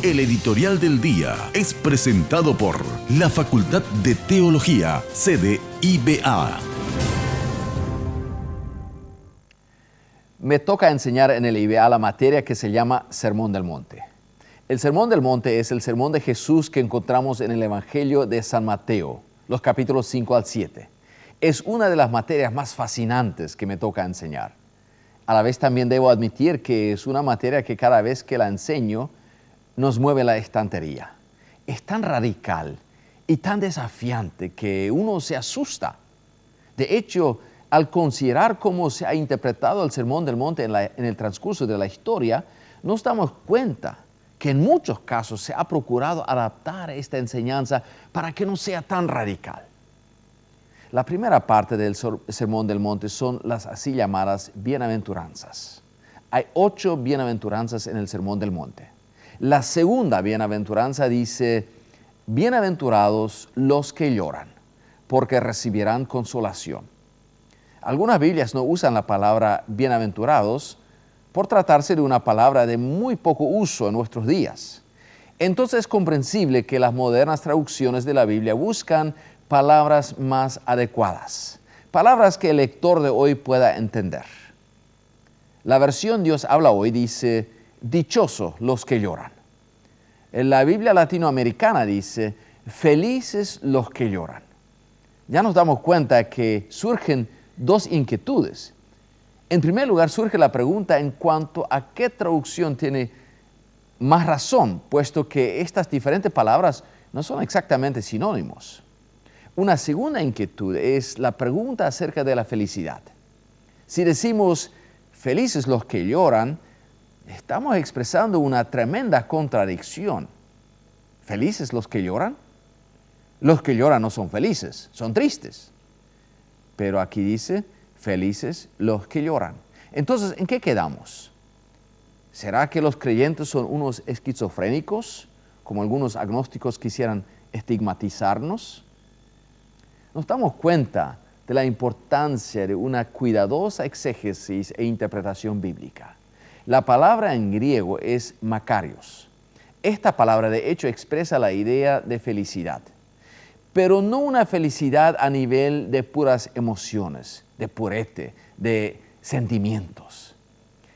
El editorial del día es presentado por la Facultad de Teología, sede IBA. Me toca enseñar en el IBA la materia que se llama Sermón del Monte. El Sermón del Monte es el sermón de Jesús que encontramos en el Evangelio de San Mateo, los capítulos 5 al 7. Es una de las materias más fascinantes que me toca enseñar. A la vez también debo admitir que es una materia que cada vez que la enseño nos mueve la estantería. Es tan radical y tan desafiante que uno se asusta. De hecho, al considerar cómo se ha interpretado el Sermón del Monte en el transcurso de la historia, nos damos cuenta que en muchos casos se ha procurado adaptar esta enseñanza para que no sea tan radical. La primera parte del Sermón del Monte son las así llamadas bienaventuranzas. Hay 8 bienaventuranzas en el Sermón del Monte. La segunda bienaventuranza dice: bienaventurados los que lloran, porque recibirán consolación. Algunas Biblias no usan la palabra bienaventurados por tratarse de una palabra de muy poco uso en nuestros días. Entonces es comprensible que las modernas traducciones de la Biblia buscan palabras más adecuadas, palabras que el lector de hoy pueda entender. La versión Dios habla hoy dice: dichosos los que lloran. En la Biblia latinoamericana dice: felices los que lloran. Ya nos damos cuenta que surgen dos inquietudes. En primer lugar, surge la pregunta en cuanto a qué traducción tiene más razón, puesto que estas diferentes palabras no son exactamente sinónimos. Una segunda inquietud es la pregunta acerca de la felicidad. Si decimos felices los que lloran, estamos expresando una tremenda contradicción. ¿Felices los que lloran? Los que lloran no son felices, son tristes. Pero aquí dice: felices los que lloran. Entonces, ¿en qué quedamos? ¿Será que los creyentes son unos esquizofrénicos, como algunos agnósticos quisieran estigmatizarnos? Nos damos cuenta de la importancia de una cuidadosa exégesis e interpretación bíblica. La palabra en griego es makarios. Esta palabra de hecho expresa la idea de felicidad, pero no una felicidad a nivel de puras emociones, de purete, de sentimientos.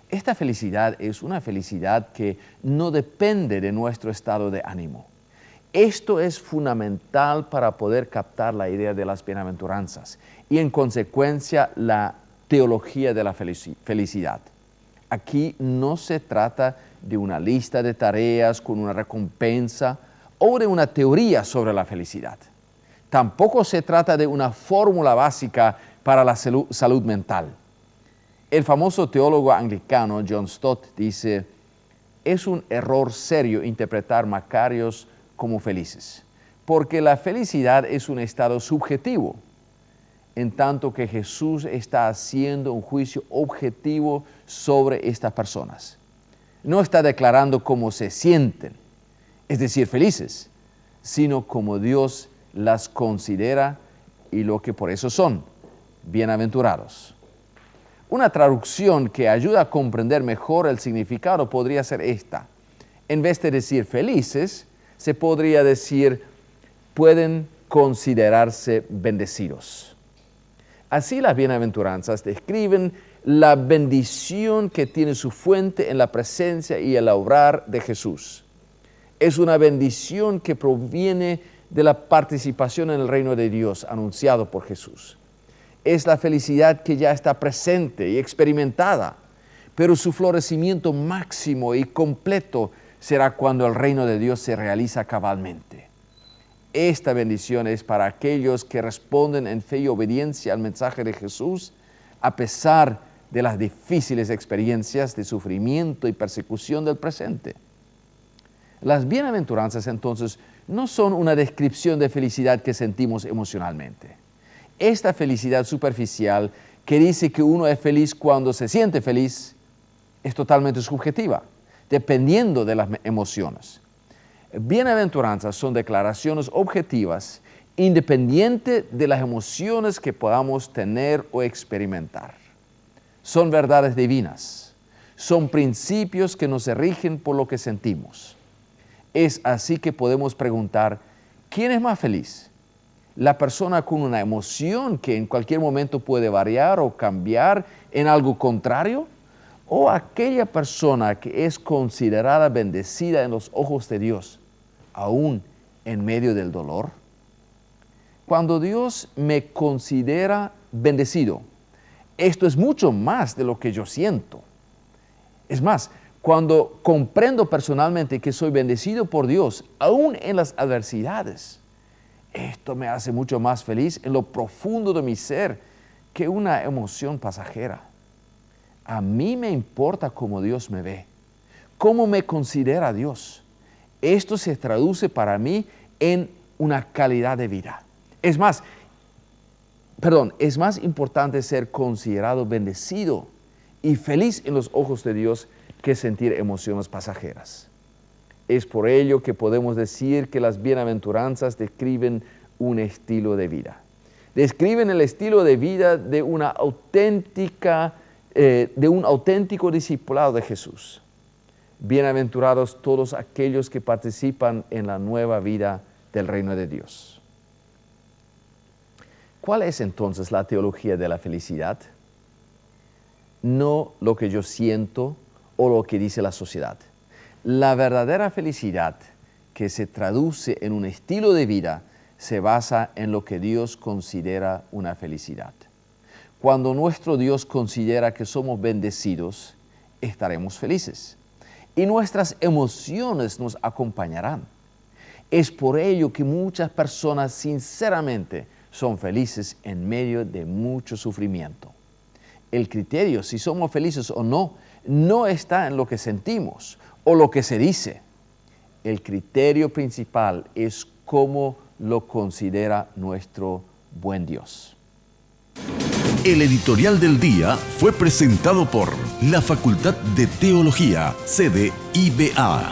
Esta felicidad es una felicidad que no depende de nuestro estado de ánimo. Esto es fundamental para poder captar la idea de las bienaventuranzas y en consecuencia la teología de la felicidad. Aquí no se trata de una lista de tareas con una recompensa o de una teoría sobre la felicidad. Tampoco se trata de una fórmula básica para la salud mental. El famoso teólogo anglicano John Stott dice: es un error serio interpretar Macarios como felices, porque la felicidad es un estado subjetivo, en tanto que Jesús está haciendo un juicio objetivo sobre estas personas. No está declarando cómo se sienten, es decir, felices, sino como Dios las considera y lo que por eso son, bienaventurados. Una traducción que ayuda a comprender mejor el significado podría ser esta. En vez de decir felices, se podría decir: pueden considerarse bendecidos. Así las bienaventuranzas describen la bendición que tiene su fuente en la presencia y el obrar de Jesús. Es una bendición que proviene de la participación en el reino de Dios anunciado por Jesús. Es la felicidad que ya está presente y experimentada, pero su florecimiento máximo y completo será cuando el reino de Dios se realiza cabalmente. Esta bendición es para aquellos que responden en fe y obediencia al mensaje de Jesús, a pesar de las difíciles experiencias de sufrimiento y persecución del presente. Las bienaventuranzas, entonces, no son una descripción de felicidad que sentimos emocionalmente. Esta felicidad superficial que dice que uno es feliz cuando se siente feliz es totalmente subjetiva, dependiendo de las emociones. Bienaventuranzas son declaraciones objetivas, independiente de las emociones que podamos tener o experimentar. Son verdades divinas, son principios que nos rigen por lo que sentimos. Es así que podemos preguntar, ¿quién es más feliz? ¿La persona con una emoción que en cualquier momento puede variar o cambiar en algo contrario? ¿O aquella persona que es considerada bendecida en los ojos de Dios, aún en medio del dolor? Cuando Dios me considera bendecido, esto es mucho más de lo que yo siento. Es más, cuando comprendo personalmente que soy bendecido por Dios, aún en las adversidades, esto me hace mucho más feliz en lo profundo de mi ser que una emoción pasajera. A mí me importa cómo Dios me ve, cómo me considera Dios. Esto se traduce para mí en una calidad de vida. Es más importante ser considerado bendecido y feliz en los ojos de Dios que sentir emociones pasajeras. Es por ello que podemos decir que las bienaventuranzas describen un estilo de vida. Describen el estilo de vida de un auténtico discipulado de Jesús. Bienaventurados todos aquellos que participan en la nueva vida del reino de Dios. ¿Cuál es entonces la teología de la felicidad? No lo que yo siento o lo que dice la sociedad. La verdadera felicidad, que se traduce en un estilo de vida, se basa en lo que Dios considera una felicidad. Cuando nuestro Dios considera que somos bendecidos, estaremos felices y nuestras emociones nos acompañarán. Es por ello que muchas personas sinceramente son felices en medio de mucho sufrimiento. El criterio, si somos felices o no, no está en lo que sentimos o lo que se dice. El criterio principal es cómo lo considera nuestro buen Dios. El editorial del día fue presentado por la Facultad de Teología, sede IBA.